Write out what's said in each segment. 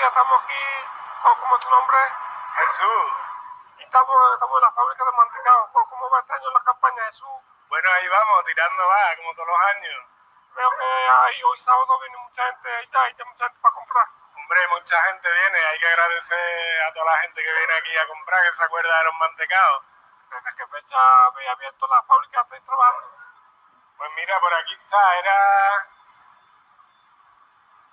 días estamos aquí, como tu nombre, Jesús. y estamos en la fábrica de mantecado. ¿Cómo va este año la campaña, Jesús? Bueno, ahí vamos, tirando va, como todos los años. Veo que hoy sábado viene mucha gente, hay mucha gente para comprar. Hombre, mucha gente viene, hay que agradecer a toda la gente que viene aquí a comprar, que se acuerda de los mantecados. ¿Desde qué fecha habéis abierto la fábrica? ¿Estáis trabajando? Pues mira, por aquí está,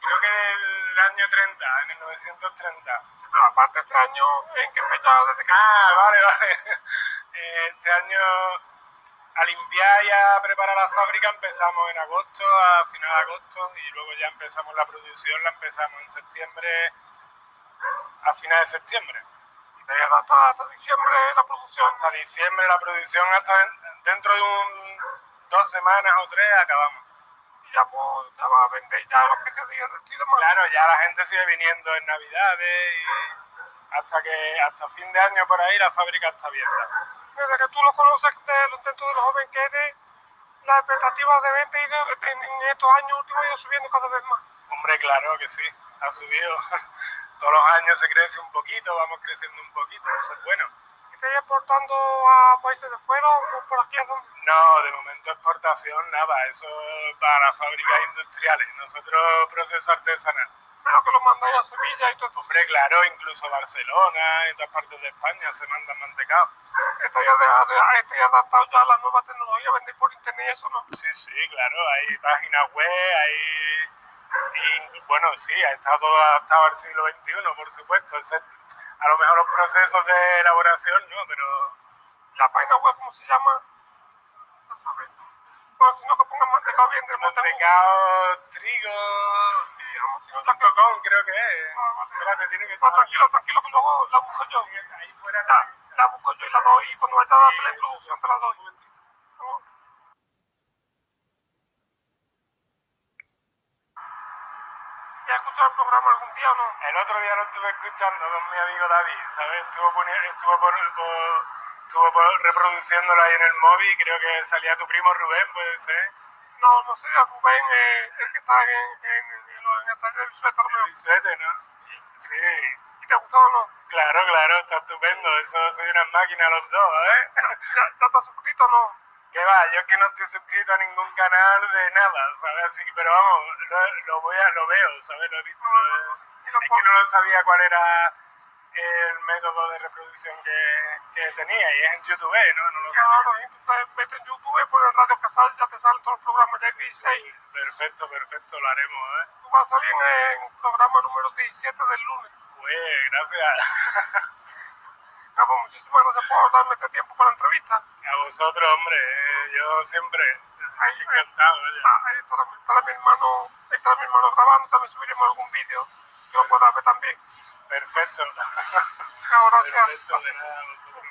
creo que del año 30, en el 930. Sí, pero aparte este año, ¿en qué fecha? ¿Desde qué Vale. Este año, a limpiar y a preparar la fábrica empezamos en agosto, a final de agosto, y luego ya empezamos la producción, la empezamos en septiembre, a final de septiembre. ¿Y se llega hasta diciembre la producción? Hasta diciembre la producción, hasta dentro de 2 semanas o 3 acabamos. Y ya, pues, ya va a vender ya lo que se diga de ti de más. Claro, ya la gente sigue viniendo en Navidades y hasta fin de año por ahí la fábrica está abierta. Desde que tú lo conoces, dentro de los jóvenes que eres, las expectativas de venta en estos años últimos ha ido subiendo cada vez más. Hombre, claro que sí, ha subido. Todos los años se crece un poquito, vamos creciendo un poquito, eso es bueno. ¿Y estáis exportando a países de fuera o por aquí es donde? No, de momento exportación nada, eso para las fábricas industriales, nosotros proceso artesanal. Pero que lo mandáis a Sevilla y todo esto. Hombre, claro, incluso Barcelona y otras partes de España se mandan mantecados. Estáis adaptado ya a la nueva tecnología, vendéis por internet y eso, ¿no? Sí, claro, hay páginas web, y bueno, sí, está todo adaptado al siglo XXI, por supuesto. A lo mejor los procesos de elaboración no, pero La página web, ¿cómo se llama? No sabes. Bueno, si no, que pongan mantecado bien del mantecado trigo y vamos, si no, ya que... .com creo que es. Vale. Espérate, tiene que No, estar tranquilo, que luego la busco yo. ahí fuera. La busco yo y la doy, y cuando vaya a darle la introducción se la doy. ¿Ya has escuchado el programa algún día o no? El otro día lo estuve escuchando con mi amigo David, ¿sabes? Estuvo reproduciéndolo ahí en el móvil, creo que salía tu primo Rubén, puede ser. No sé, Rubén, el que está en el taller del suéter, ¿no? El suéter, ¿no? Sí. ¿Y te gustó o no? Claro, está estupendo, eso soy una máquina los dos, ¿eh? ¿Ya estás suscrito o no? Que va, yo es que no estoy suscrito a ningún canal de nada, ¿sabes? Así que, pero vamos, lo veo, ¿sabes? Lo he visto. Es que no lo sabía cuál era el método de reproducción que tenía, y es en YouTube, ¿no? No lo sabía. Claro, vete en YouTube, por el Radio Casal, ya te salen todos los programas, ya hay 16. Perfecto, lo haremos, ¿eh? Tú vas a salir en el programa número 17 del lunes. Pues, gracias. Pues muchísimas gracias por darme este tiempo para la entrevista. A vosotros, hombre, yo siempre encantado. Ahí estará mi hermano grabando, también subiremos algún vídeo que lo puedas ver también. Perfecto. Chao, gracias. Perfecto, de nada, a vosotros.